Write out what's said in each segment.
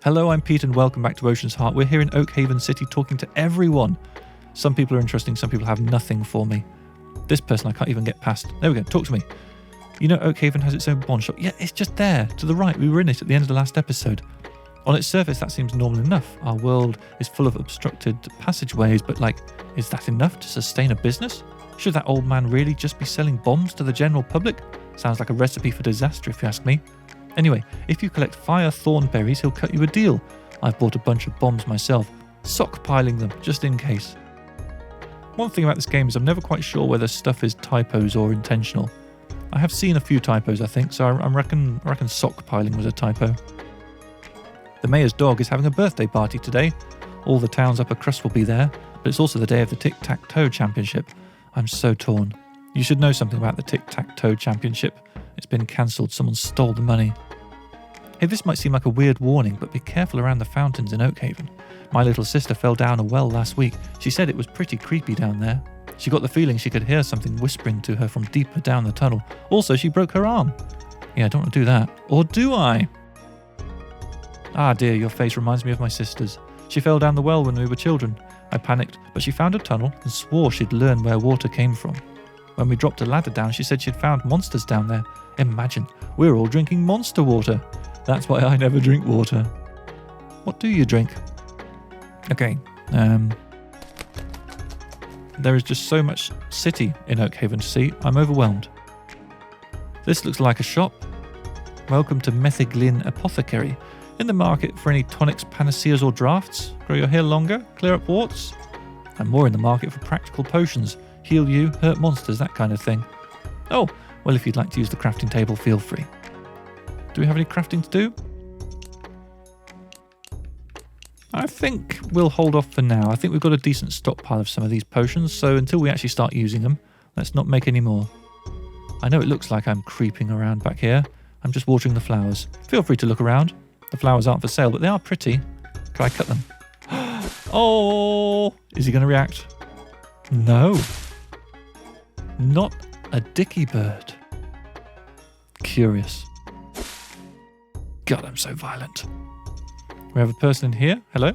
Hello, I'm Pete and welcome back to Ocean's Heart. We're here in Oakhaven City talking to everyone. Some people are interesting, some people have nothing for me. This person I can't even get past. There we go, talk to me. You know Oakhaven has its own bond shop? Yeah, it's just there, to the right. We were in it at the end of the last episode. On its surface, that seems normal enough. Our world is full of obstructed passageways, but is that enough to sustain a business? Should that old man really just be selling bombs to the general public? Sounds like a recipe for disaster if you ask me. Anyway, if you collect fire thorn berries, he'll cut you a deal. I've bought a bunch of bombs myself, stockpiling them just in case. One thing about this game is I'm never quite sure whether stuff is typos or intentional. I have seen a few typos, I think, so I reckon stockpiling was a typo. The mayor's dog is having a birthday party today. All the town's upper crust will be there, but it's also the day of the tic-tac-toe championship. I'm so torn. You should know something about the tic-tac-toe championship. It's been cancelled. Someone stole the money. Hey, this might seem like a weird warning, but be careful around the fountains in Oakhaven. My little sister fell down a well last week. She said it was pretty creepy down there. She got the feeling she could hear something whispering to her from deeper down the tunnel. Also, she broke her arm. Yeah, I don't want to do that. Or do I? Ah dear, your face reminds me of my sister's. She fell down the well when we were children. I panicked, but she found a tunnel and swore she'd learn where water came from. When we dropped a ladder down, she said she'd found monsters down there. Imagine, we're all drinking monster water. That's why I never drink water. What do you drink? Okay, there is just so much city in Oakhaven to see, I'm overwhelmed. This looks like a shop. Welcome to Metheglin Apothecary. In the market for any tonics, panaceas or drafts? Grow your hair longer? Clear up warts? I'm more in the market for practical potions. Heal you, hurt monsters, that kind of thing. Oh, well, if you'd like to use the crafting table, feel free. Do we have any crafting to do? I think we'll hold off for now. I think we've got a decent stockpile of some of these potions, so until we actually start using them, let's not make any more. I know it looks like I'm creeping around back here. I'm just watering the flowers. Feel free to look around. The flowers aren't for sale, but they are pretty. Can I cut them? Oh! Is he going to react? No. Not a dicky bird. Curious. God, I'm so violent. We have a person in here. Hello?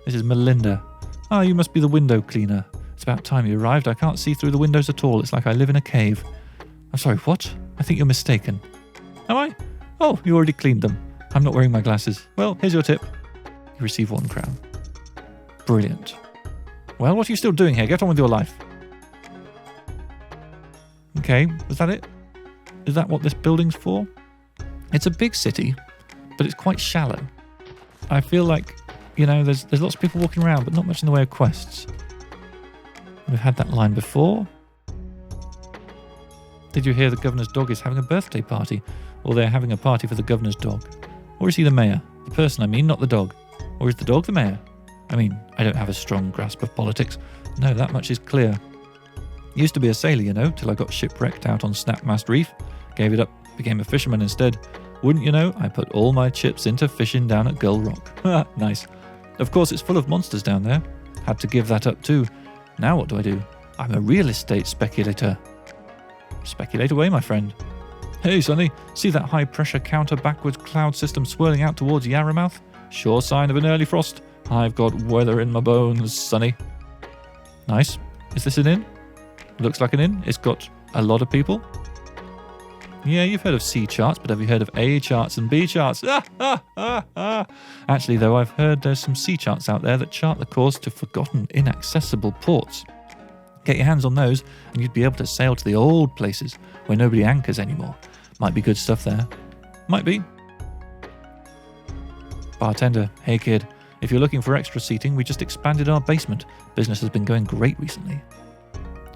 This is Melinda. Ah, you must be the window cleaner. It's about time you arrived. I can't see through the windows at all. It's like I live in a cave. I'm sorry, what? I think you're mistaken. Am I? Oh, you already cleaned them. I'm not wearing my glasses. Well, here's your tip. You receive 1 crown. Brilliant. Well, what are you still doing here? Get on with your life. Okay, was that it? Is that what this building's for? It's a big city, but it's quite shallow. I feel like, there's lots of people walking around, but not much in the way of quests. We've had that line before. Did you hear the governor's dog is having a birthday party? Or they're having a party for the governor's dog? Or is he the mayor? The person, I mean, not the dog. Or is the dog the mayor? I mean, I don't have a strong grasp of politics. No, that much is clear. Used to be a sailor, till I got shipwrecked out on Snapmast Reef. Gave it up, became a fisherman instead. Wouldn't you know, I put all my chips into fishing down at Gull Rock. Nice. Of course, it's full of monsters down there. Had to give that up too. Now what do? I'm a real estate speculator. Speculate away, my friend. Hey, Sonny, see that high-pressure counter-backwards cloud system swirling out towards Yarramouth? Sure sign of an early frost. I've got weather in my bones, Sonny. Nice. Is this an inn? Looks like an inn. It's got a lot of people. Yeah, you've heard of C charts, but have you heard of A charts and B charts? Actually, though, I've heard there's some C charts out there that chart the course to forgotten, inaccessible ports. Get your hands on those, and you'd be able to sail to the old places where nobody anchors anymore. Might be good stuff there. Might be. Bartender, hey kid, if you're looking for extra seating, we just expanded our basement. Business has been going great recently.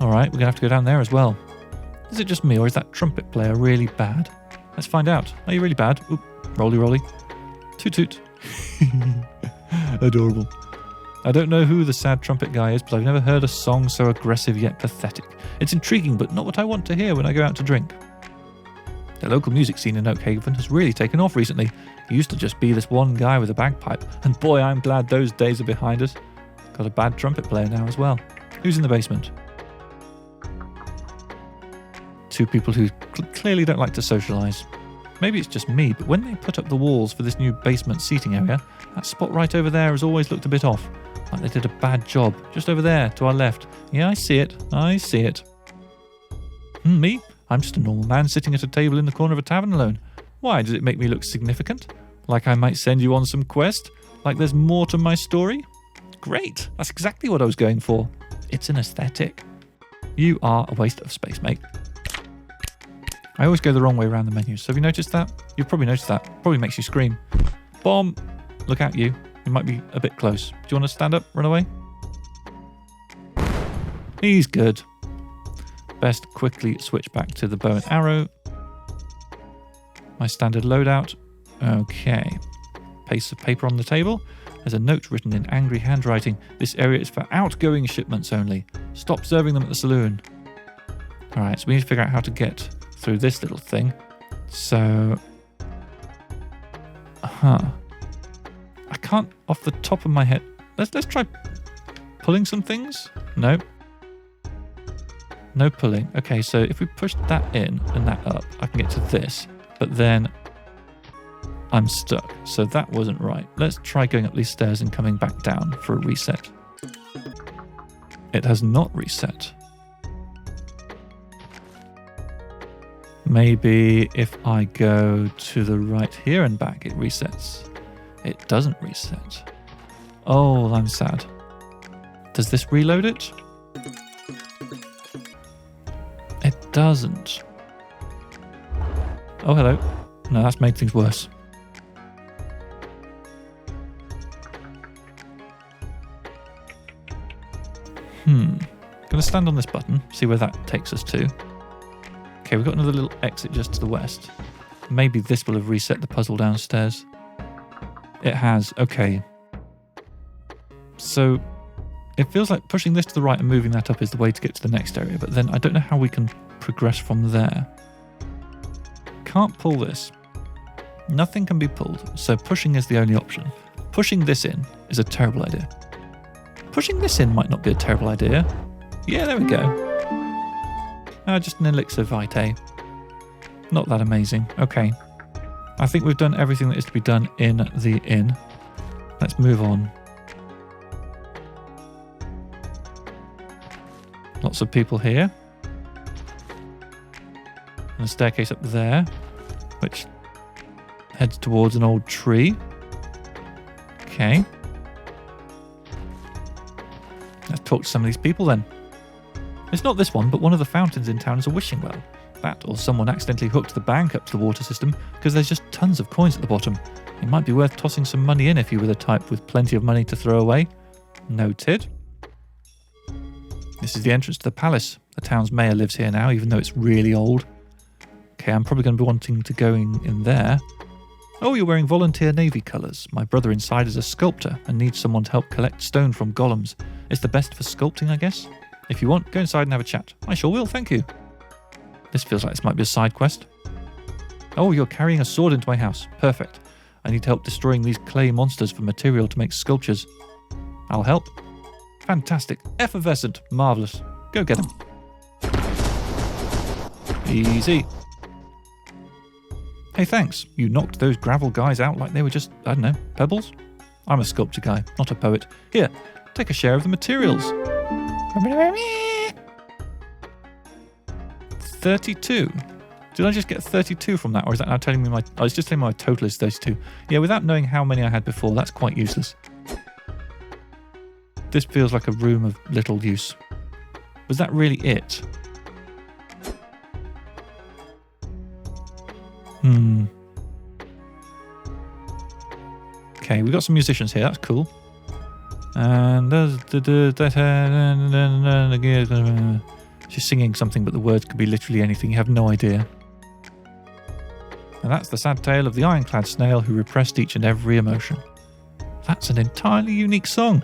Alright, we're going to have to go down there as well. Is it just me, or is that trumpet player really bad? Let's find out. Are you really bad? Oop, roly. Toot toot. Adorable. I don't know who the sad trumpet guy is, but I've never heard a song so aggressive yet pathetic. It's intriguing, but not what I want to hear when I go out to drink. The local music scene in Oakhaven has really taken off recently. It used to just be this one guy with a bagpipe, and boy, I'm glad those days are behind us. Got a bad trumpet player now as well. Who's in the basement? 2 people who clearly don't like to socialise. Maybe it's just me, but when they put up the walls for this new basement seating area, that spot right over there has always looked a bit off. Like they did a bad job. Just over there, to our left. Yeah, I see it. I see it. Me? I'm just a normal man sitting at a table in the corner of a tavern alone. Why, does it make me look significant? Like I might send you on some quest? Like there's more to my story? Great. That's exactly what I was going for. It's an aesthetic. You are a waste of space, mate. I always go the wrong way around the menus. So have you noticed that? You've probably noticed that. Probably makes you scream. Bomb! Look at you. You might be a bit close. Do you want to stand up? Run away? He's good. Best quickly switch back to the bow and arrow. My standard loadout. Okay. Piece of paper on the table. There's a note written in angry handwriting. This area is for outgoing shipments only. Stop serving them at the saloon. Alright, so we need to figure out how to get through this little thing. So... I can't off the top of my head... Let's try pulling some things. No. No pulling. Okay, so if we push that in and that up, I can get to this. But then I'm stuck. So that wasn't right. Let's try going up these stairs and coming back down for a reset. It has not reset. Maybe if I go to the right here and back, it resets. It doesn't reset. Oh, I'm sad. Does this reload it? It doesn't. Oh, hello. No, that's made things worse. Gonna stand on this button, see where that takes us to. Okay, we've got another little exit just to the west. Maybe this will have reset the puzzle downstairs. It has. Okay. So it feels like pushing this to the right and moving that up is the way to get to the next area, but then I don't know how we can progress from there. Can't pull this. Nothing can be pulled, so pushing is the only option. Pushing this in is a terrible idea. Pushing this in might not be a terrible idea. Yeah, there we go. Just an elixir vitae. Not that amazing. Okay. I think we've done everything that is to be done in the inn. Let's move on. Lots of people here. And a staircase up there, which heads towards an old tree. Okay. Let's talk to some of these people then. It's not this one, but one of the fountains in town is a wishing well. That, or someone accidentally hooked the bank up to the water system, because there's just tons of coins at the bottom. It might be worth tossing some money in if you were the type with plenty of money to throw away. Noted. This is the entrance to the palace. The town's mayor lives here now, even though it's really old. Okay, I'm probably going to be wanting to go in there. Oh, you're wearing volunteer navy colours. My brother inside is a sculptor and needs someone to help collect stone from golems. It's the best for sculpting, I guess. If you want, go inside and have a chat. I sure will, thank you. This feels like this might be a side quest. Oh, you're carrying a sword into my house. Perfect. I need help destroying these clay monsters for material to make sculptures. I'll help. Fantastic. Effervescent. Marvellous. Go get them. Easy. Hey, thanks. You knocked those gravel guys out like they were just, I don't know, pebbles? I'm a sculpture guy, not a poet. Here, take a share of the materials. 32. Did I just get 32 from that, or is that now telling me my... I was just telling my total is 32. Yeah, without knowing how many I had before, that's quite useless. This feels like a room of little use. Was that really it? Okay, we've got some musicians here, that's cool. And she's singing something, but the words could be literally anything. You have no idea. And that's the sad tale of the ironclad snail who repressed each and every emotion. That's an entirely unique song.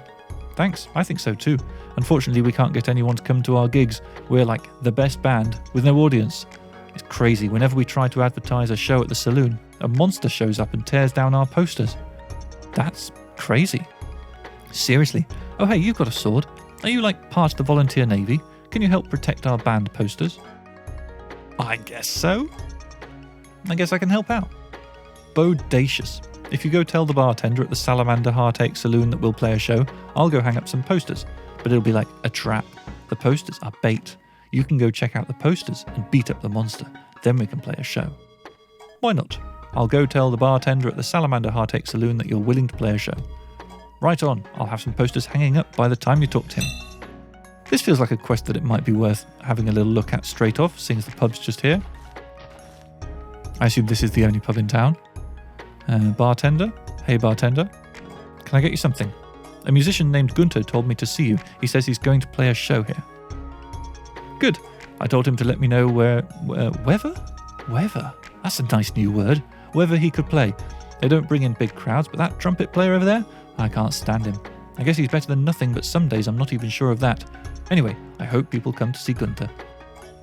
Thanks, I think so too. Unfortunately, we can't get anyone to come to our gigs. We're like the best band with no audience. It's crazy. Whenever we try to advertise a show at the saloon, a monster shows up and tears down our posters. That's crazy. Seriously. Oh, hey, you've got a sword. Are you like part of the volunteer navy? Can you help protect our band posters? I guess so. I guess I can help out. Bodacious. If you go tell the bartender at the Salamander Heartache Saloon that we'll play a show, I'll go hang up some posters. But it'll be like a trap. The posters are bait. You can go check out the posters and beat up the monster. Then we can play a show. Why not? I'll go tell the bartender at the Salamander Heartache Saloon that you're willing to play a show. Right on, I'll have some posters hanging up by the time you talk to him. This feels like a quest that it might be worth having a little look at straight off, seeing as the pub's just here. I assume this is the only pub in town. Bartender? Hey bartender. Can I get you something? A musician named Gunter told me to see you. He says he's going to play a show here. Good. I told him to let me know whether? That's a nice new word. Whether he could play. They don't bring in big crowds, but that trumpet player over there? I can't stand him. I guess he's better than nothing, but some days I'm not even sure of that. Anyway, I hope people come to see Gunter.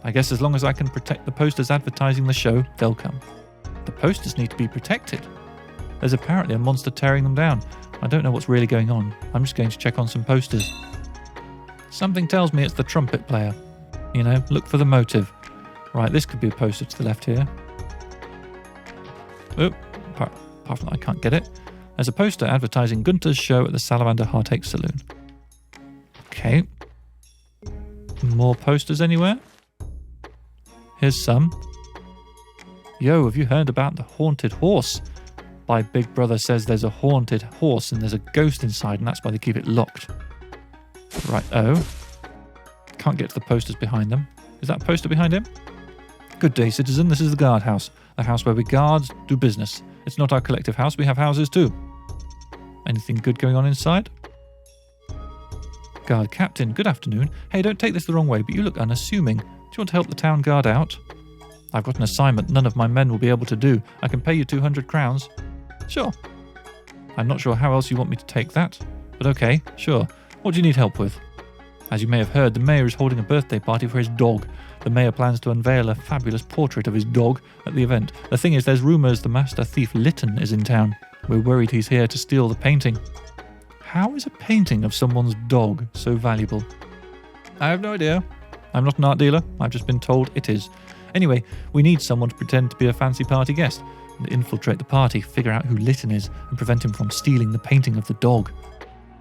I guess as long as I can protect the posters advertising the show, they'll come. The posters need to be protected. There's apparently a monster tearing them down. I don't know what's really going on. I'm just going to check on some posters. Something tells me it's the trumpet player. You know, look for the motive. Right, this could be a poster to the left here. Oh, apart from that, I can't get it. There's a poster advertising Gunter's show at the Salamander Heartache Saloon. Okay. More posters anywhere? Here's some. Yo, have you heard about the haunted horse? My big brother says there's a haunted horse and there's a ghost inside, and that's why they keep it locked. Right, oh. Can't get to the posters behind them. Is that a poster behind him? Good day, citizen. This is the guardhouse. The house where we guards do business. It's not our collective house. We have houses too. Anything good going on inside? Guard captain, good afternoon. Hey, don't take this the wrong way, but you look unassuming. Do you want to help the town guard out? I've got an assignment none of my men will be able to do. I can pay you 200 crowns. Sure. I'm not sure how else you want me to take that, but okay, sure. What do you need help with? As you may have heard, the mayor is holding a birthday party for his dog. The mayor plans to unveil a fabulous portrait of his dog at the event. The thing is, there's rumours the master thief Lytton is in town. We're worried he's here to steal the painting. How is a painting of someone's dog so valuable? I have no idea. I'm not an art dealer. I've just been told it is. Anyway, we need someone to pretend to be a fancy party guest and infiltrate the party, figure out who Lytton is, and prevent him from stealing the painting of the dog.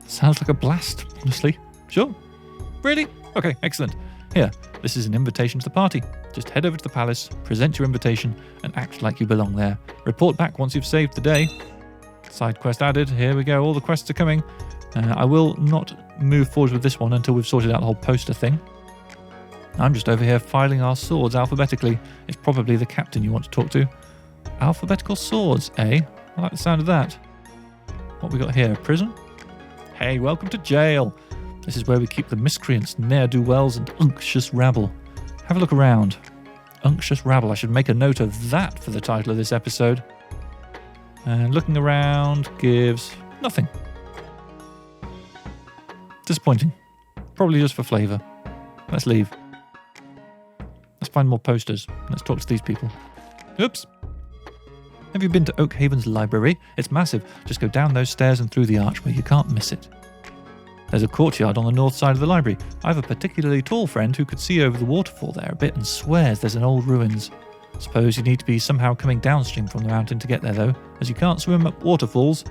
Sounds like a blast, honestly. Sure. Really? Okay, excellent. Here, this is an invitation to the party. Just head over to the palace, present your invitation, and act like you belong there. Report back once you've saved the day. Side quest added. Here we go. All the quests are coming. I will not move forward with this one until we've sorted out the whole poster thing. I'm just over here filing our swords alphabetically. It's probably the captain you want to talk to. Alphabetical swords, eh? I like the sound of that. What we got here? A prison? Hey, welcome to jail. This is where we keep the miscreants, ne'er-do-wells, and unctuous rabble. Have a look around. Unctuous rabble. I should make a note of that for the title of this episode. And looking around gives nothing. Disappointing. Probably just for flavour. Let's leave. Let's find more posters. Let's talk to these people. Oops. Have you been to Oakhaven's library? It's massive. Just go down those stairs and through the archway. You can't miss it. There's a courtyard on the north side of the library. I have a particularly tall friend who could see over the waterfall there a bit and swears there's an old ruins. Suppose you need to be somehow coming downstream from the mountain to get there though, as you can't swim up waterfalls.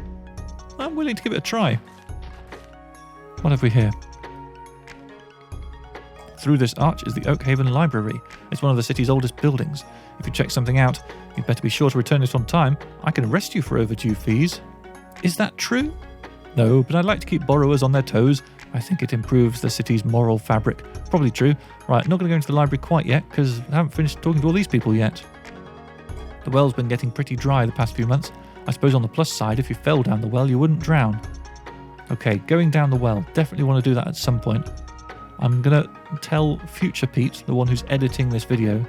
I'm willing to give it a try. What have we here? Through this arch is the Oakhaven Library. It's one of the city's oldest buildings. If you check something out, you'd better be sure to return it on time. I can arrest you for overdue fees. Is that true? No, but I'd like to keep borrowers on their toes. I think it improves the city's moral fabric. Probably true. Right, not going to go into the library quite yet because I haven't finished talking to all these people yet. The well's been getting pretty dry the past few months. I suppose on the plus side, if you fell down the well, you wouldn't drown. Okay, going down the well. Definitely want to do that at some point. I'm going to tell Future Pete, the one who's editing this video,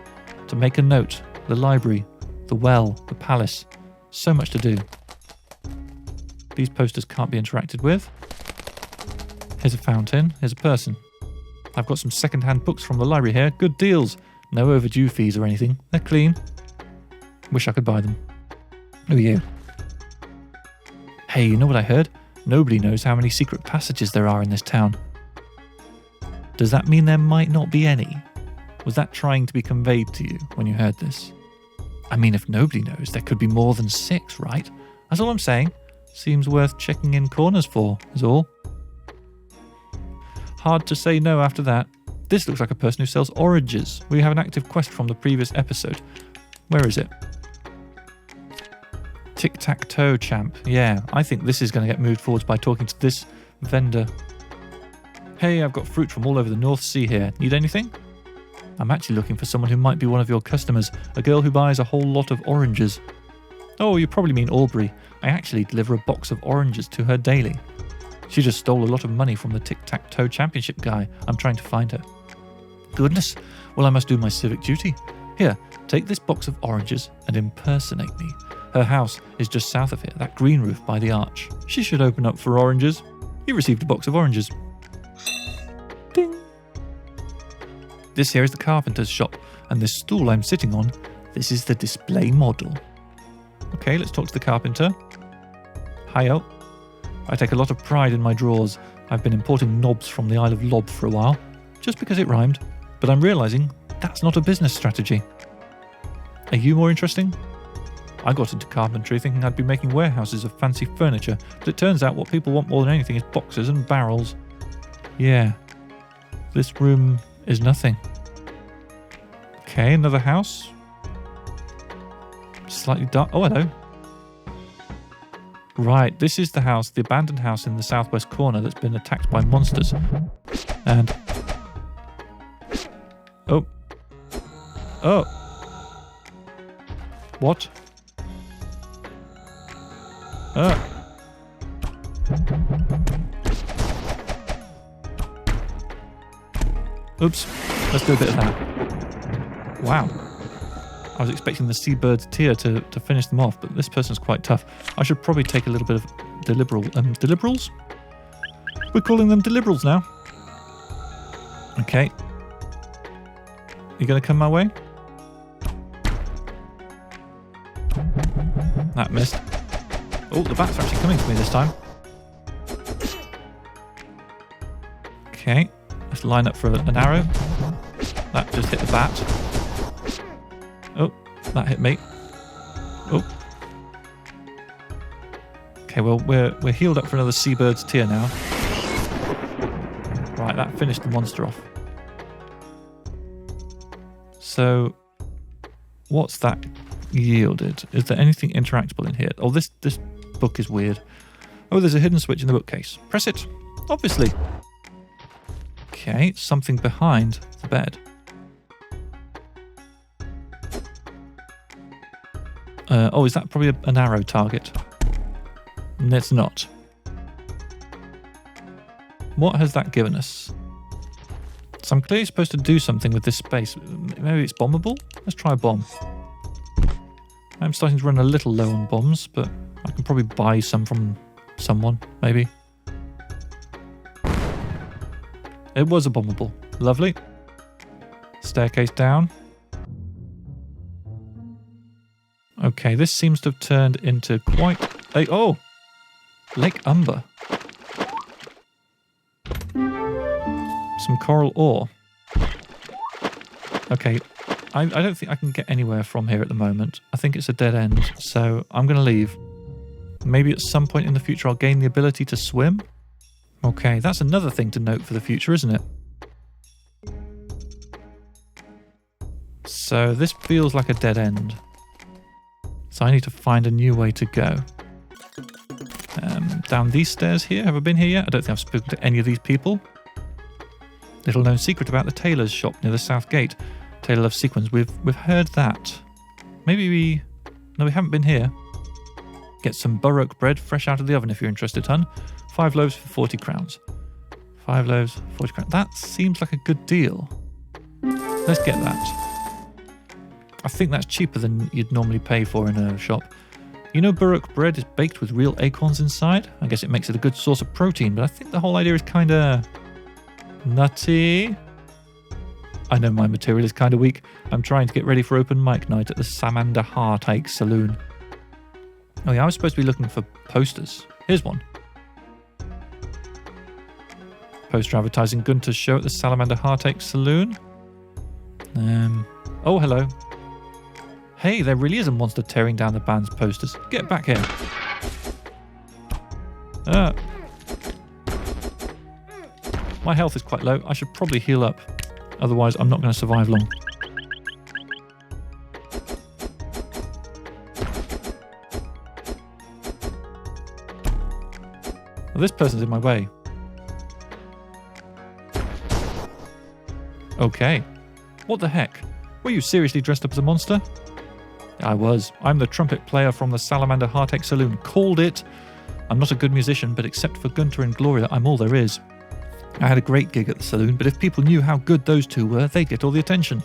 to make a note. The library, the well, the palace. So much to do. These posters can't be interacted with. Here's a fountain. Here's a person. I've got some second-hand books from the library here. Good deals. No overdue fees or anything. They're clean. Wish I could buy them. Who are you? Hey, you know what I heard? Nobody knows how many secret passages there are in this town. Does that mean there might not be any? Was that trying to be conveyed to you when you heard this? I mean, if nobody knows, there could be more than 6, right? That's all I'm saying. Seems worth checking in corners for, is all. Hard to say no after that. This looks like a person who sells oranges. We have an active quest from the previous episode. Where is it? Tic-tac-toe champ. Yeah, I think this is going to get moved forwards by talking to this vendor. Hey, I've got fruit from all over the North Sea here. Need anything? I'm actually looking for someone who might be one of your customers. A girl who buys a whole lot of oranges. Oh, you probably mean Aubrey. I actually deliver a box of oranges to her daily. She just stole a lot of money from the tic-tac-toe championship guy. I'm trying to find her. Goodness. Well, I must do my civic duty. Here, take this box of oranges and impersonate me. Her house is just south of here, that green roof by the arch. She should open up for oranges. You received a box of oranges. Ding. This here is the carpenter's shop, and this stool I'm sitting on, this is the display model. Okay, let's talk to the carpenter. Hiyo. I take a lot of pride in my drawers. I've been importing knobs from the Isle of Lob for a while, just because it rhymed, but I'm realising that's not a business strategy. Are you more interesting? I got into carpentry thinking I'd be making warehouses of fancy furniture, but it turns out what people want more than anything is boxes and barrels. Yeah, this room is nothing. Okay, another house. Slightly dark. Oh, hello. Right, this is the house, the abandoned house in the southwest corner that's been attacked by monsters. And... Oh. Oh. What? Oops. Let's do a bit of that. Wow. I was expecting the seabird's tear to finish them off, but this person's quite tough. I should probably take a little bit of deliberals? We're calling them deliberals now. Okay. You gonna come my way? That missed. Oh, the bats are actually coming to me this time. Okay. Let's line up for an arrow. That just hit the bat. Oh, that hit me. Oh. Okay, well, we're healed up for another seabird's tear now. Right, that finished the monster off. So, what's that yielded? Is there anything interactable in here? Oh, this book is weird. Oh, there's a hidden switch in the bookcase. Press it. Obviously. Okay, something behind the bed. Oh, is that probably an arrow target? It's not. What has that given us? So I'm clearly supposed to do something with this space. Maybe it's bombable? Let's try a bomb. I'm starting to run a little low on bombs, but I can probably buy some from someone, maybe. It was a bombable. Lovely. Staircase down. Okay, this seems to have turned into quite a... Oh! Lake Umber. Some coral ore. Okay, I don't think I can get anywhere from here at the moment. I think it's a dead end, so I'm going to leave. Maybe at some point in the future I'll gain the ability to swim? Okay, that's another thing to note for the future, isn't it? So this feels like a dead end. So I need to find a new way to go. Down these stairs here. Have I been here yet? I don't think I've spoken to any of these people. Little known secret about the tailor's shop near the south gate. Tailor loves sequins. We've heard that. Maybe we... No, we haven't been here. Get some Baroque bread fresh out of the oven if you're interested, hun. 5 loaves for 40 crowns. 5 loaves, 40 crowns. That seems like a good deal. Let's get that. I think that's cheaper than you'd normally pay for in a shop. You know Baroque bread is baked with real acorns inside? I guess it makes it a good source of protein, but I think the whole idea is kind of nutty. I know my material is kind of weak. I'm trying to get ready for open mic night at the Salamander Heartache Saloon. Oh yeah, I was supposed to be looking for posters. Here's one. Poster advertising Gunter's show at the Salamander Heartache Saloon. Oh, hello. Hey, there really is a monster tearing down the band's posters. Get back here. My health is quite low. I should probably heal up. Otherwise, I'm not going to survive long. Well, this person's in my way. Okay. What the heck? Were you seriously dressed up as a monster? I was. I'm the trumpet player from the Salamander Heartache Saloon. Called it. I'm not a good musician, but except for Gunter and Gloria, I'm all there is. I had a great gig at the saloon, but if people knew how good those two were, they'd get all the attention.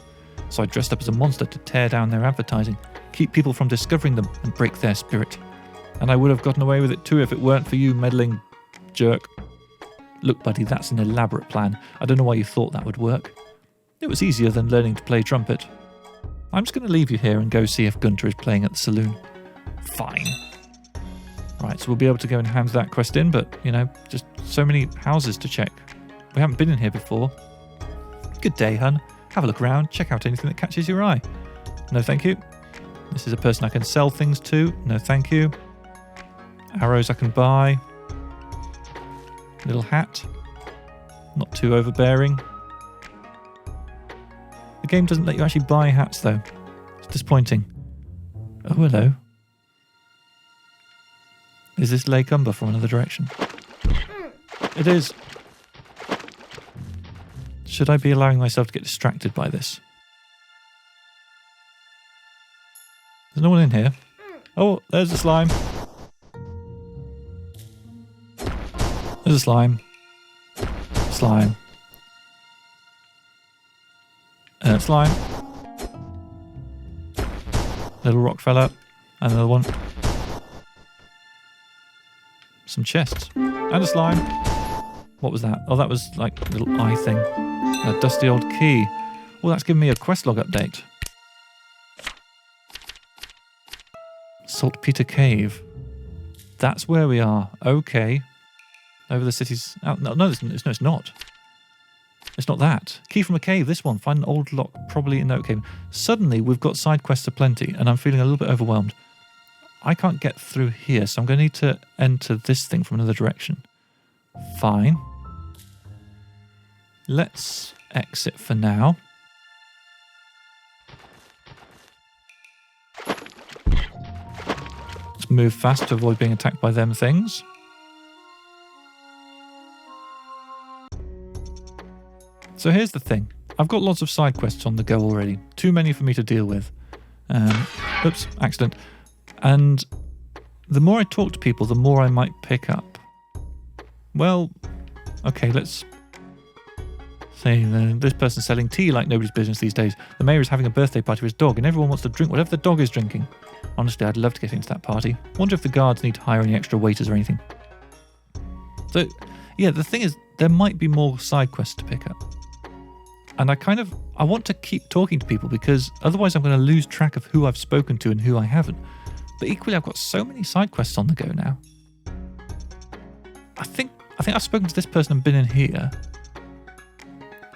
So I dressed up as a monster to tear down their advertising, keep people from discovering them, and break their spirit. And I would have gotten away with it too if it weren't for you meddling jerk. Look, buddy, that's an elaborate plan. I don't know why you thought that would work. It was easier than learning to play trumpet. I'm just going to leave you here and go see if Gunter is playing at the saloon. Fine. Right, so we'll be able to go and hand that quest in, but, you know, just so many houses to check. We haven't been in here before. Good day, hun. Have a look around, check out anything that catches your eye. No, thank you. This is a person I can sell things to. No, thank you. Arrows I can buy. Little hat. Not too overbearing. The game doesn't let you actually buy hats, though. It's disappointing. Oh, hello. Is this Lake Umber from another direction? It is. Should I be allowing myself to get distracted by this? There's no one in here. Oh, there's a slime. There's a slime. Slime. Slime. Little rock fella. Another one. Some chests. And a slime. What was that? Oh, that was like a little eye thing. A dusty old key. Well, that's giving me a quest log update. Saltpeter Cave. That's where we are. Okay. Over the city's... Oh, no, it's not. It's not that. Key from a cave, this one. Find an old lock, probably in Oakhaven. Suddenly, we've got side quests aplenty, and I'm feeling a little bit overwhelmed. I can't get through here, so I'm going to need to enter this thing from another direction. Fine. Let's exit for now. Let's move fast to avoid being attacked by them things. So here's the thing. I've got lots of side quests on the go already. Too many for me to deal with. Oops, accident. And the more I talk to people, the more I might pick up. Well, okay, let's say this person's selling tea like nobody's business these days. The mayor is having a birthday party for his dog and everyone wants to drink whatever the dog is drinking. Honestly, I'd love to get into that party. Wonder if the guards need to hire any extra waiters or anything. So, yeah, the thing is, there might be more side quests to pick up. And I want to keep talking to people because otherwise I'm going to lose track of who I've spoken to and who I haven't. But equally, I've got so many side quests on the go now. I think I've spoken to this person and been in here.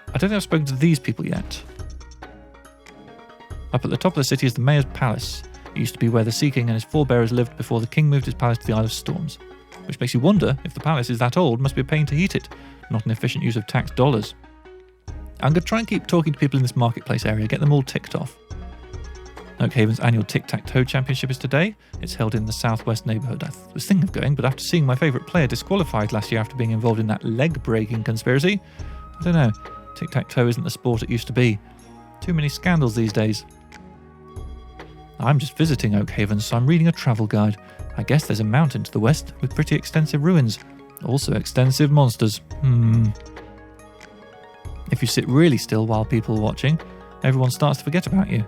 I don't think I've spoken to these people yet. Up at the top of the city is the mayor's palace. It used to be where the Sea King and his forebearers lived before the king moved his palace to the Isle of Storms. Which makes you wonder if the palace is that old, must be a pain to heat it. Not an efficient use of tax dollars. I'm going to try and keep talking to people in this marketplace area, get them all ticked off. Oakhaven's annual Tic-Tac-Toe Championship is today. It's held in the southwest neighbourhood. I was thinking of going, but after seeing my favourite player disqualified last year after being involved in that leg-breaking conspiracy, I don't know, tic-tac-toe isn't the sport it used to be. Too many scandals these days. I'm just visiting Oakhaven, so I'm reading a travel guide. I guess there's a mountain to the west with pretty extensive ruins. Also extensive monsters. If you sit really still while people are watching, everyone starts to forget about you.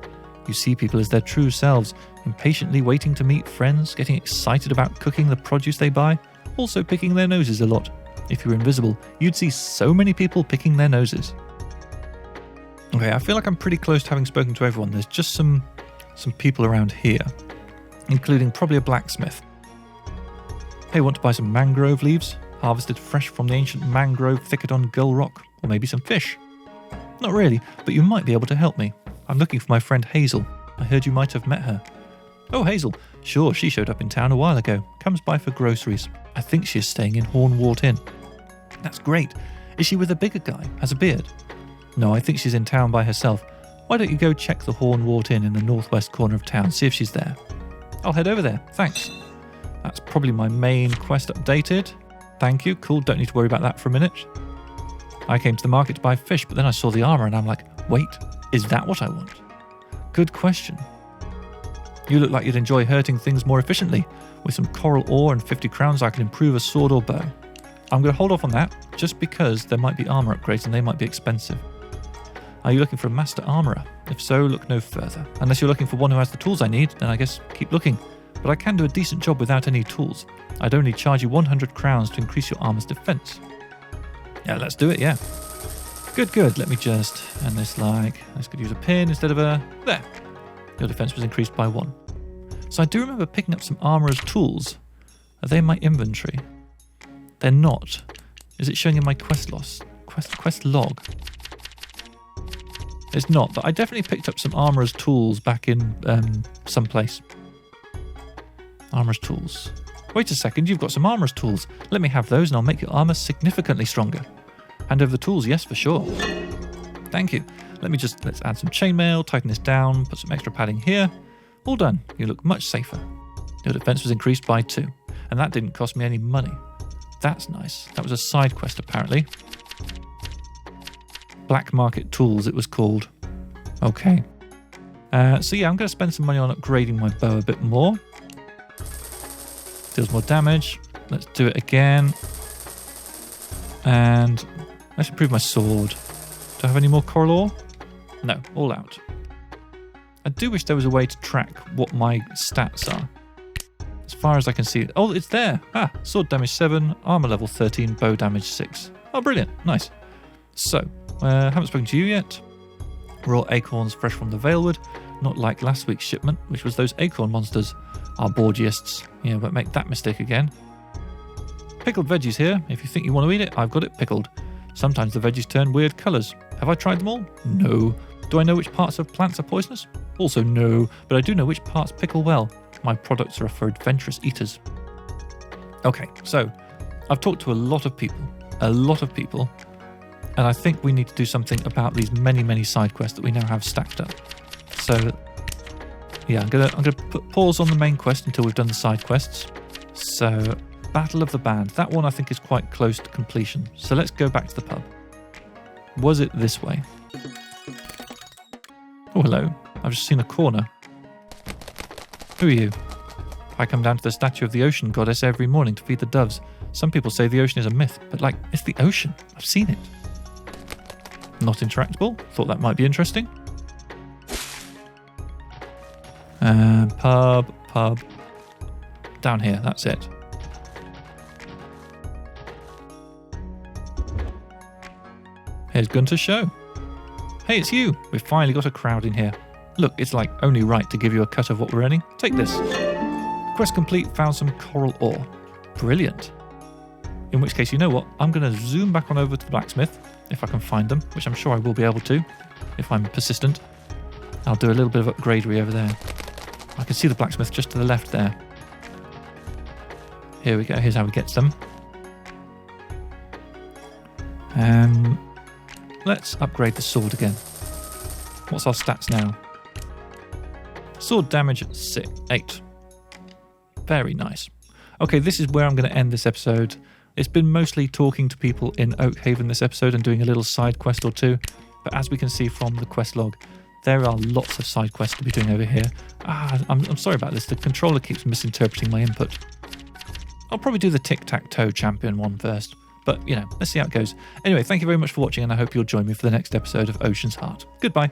You see people as their true selves, impatiently waiting to meet friends, getting excited about cooking the produce they buy, also picking their noses a lot. If you were invisible, you'd see so many people picking their noses. Okay, I feel like I'm pretty close to having spoken to everyone. There's just some people around here, including probably a blacksmith. Hey, want to buy some mangrove leaves? Harvested fresh from the ancient mangrove thicket on Gull Rock, or maybe some fish. Not really, but you might be able to help me. I'm looking for my friend Hazel. I heard you might have met her. Oh, Hazel. Sure, she showed up in town a while ago. Comes by for groceries. I think she is staying in Hornwart Inn. That's great. Is she with a bigger guy? Has a beard? No, I think she's in town by herself. Why don't you go check the Hornwart Inn in the northwest corner of town, see if she's there. I'll head over there. Thanks. That's probably my main quest updated. Thank you. Cool. Don't need to worry about that for a minute. I came to the market to buy fish, but then I saw the armour and I'm like, wait, is that what I want? Good question. You look like you'd enjoy hurting things more efficiently. With some coral ore and 50 crowns, I can improve a sword or bow. I'm going to hold off on that, just because there might be armour upgrades and they might be expensive. Are you looking for a master armourer? If so, look no further. Unless you're looking for one who has the tools I need, then I guess keep looking. But I can do a decent job without any tools. I'd only charge you 100 crowns to increase your armour's defence. Yeah, let's do it, yeah. Good. Let me just end this like... Let's use a pin instead of a... There. Your defence was increased by 1. So I do remember picking up some armourer's tools. Are they in my inventory? They're not. Is it showing in my quest log? It's not, but I definitely picked up some armourer's tools back in some place. Armourer's tools. Wait a second, you've got some armourer's tools. Let me have those and I'll make your armour significantly stronger. Hand over the tools, yes, for sure. Thank you. Let's add some chainmail, tighten this down, put some extra padding here. All done. You look much safer. Your defense was increased by 2. And that didn't cost me any money. That's nice. That was a side quest, apparently. Black Market Tools, it was called. Okay. So yeah, I'm going to spend some money on upgrading my bow a bit more. Deals more damage. Let's do it again. And let's improve my sword. Do I have any more coral ore? No, all out. I do wish there was a way to track what my stats are. As far as I can see. Oh, it's there. Sword damage 7, armor level 13, bow damage 6. Oh, brilliant. Nice. So, haven't spoken to you yet. Raw acorns fresh from the Valewood. Not like last week's shipment, which was those acorn monsters. Arborgiasts. Yeah, won't make that mistake again. Pickled veggies here. If you think you want to eat it, I've got it pickled. Sometimes the veggies turn weird colours. Have I tried them all? No. Do I know which parts of plants are poisonous? Also no, but I do know which parts pickle well. My products are for adventurous eaters. Okay, so I've talked to a lot of people, and I think we need to do something about these many side quests that we now have stacked up. So yeah, I'm gonna put pause on the main quest until we've done the side quests. So Battle of the Band, that one I think is quite close to completion. So let's go back to the pub. Was it this way? Oh, hello. I've just seen a corner. Who are you? I come down to the statue of the ocean goddess every morning to feed the doves. Some people say the ocean is a myth, but it's the ocean. I've seen it. Not interactable. Thought that might be interesting. Pub. Down here, that's it. Here's Gunter's show. Hey, it's you. We've finally got a crowd in here. Look, it's only right to give you a cut of what we're earning. Take this. Quest complete, found some coral ore. Brilliant. In which case, you know what? I'm going to zoom back on over to the blacksmith, if I can find them, which I'm sure I will be able to, if I'm persistent. I'll do a little bit of upgradery over there. I can see the blacksmith just to the left there. Here we go. Here's how he gets them. Let's upgrade the sword again. What's our stats now? Sword damage 8. Very nice. Okay, this is where I'm going to end this episode. It's been mostly talking to people in Oakhaven this episode and doing a little side quest or two. But as we can see from the quest log, there are lots of side quests to be doing over here. I'm sorry about this. The controller keeps misinterpreting my input. I'll probably do the tic-tac-toe champion one first. But, let's see how it goes. Anyway, thank you very much for watching, and I hope you'll join me for the next episode of Ocean's Heart. Goodbye.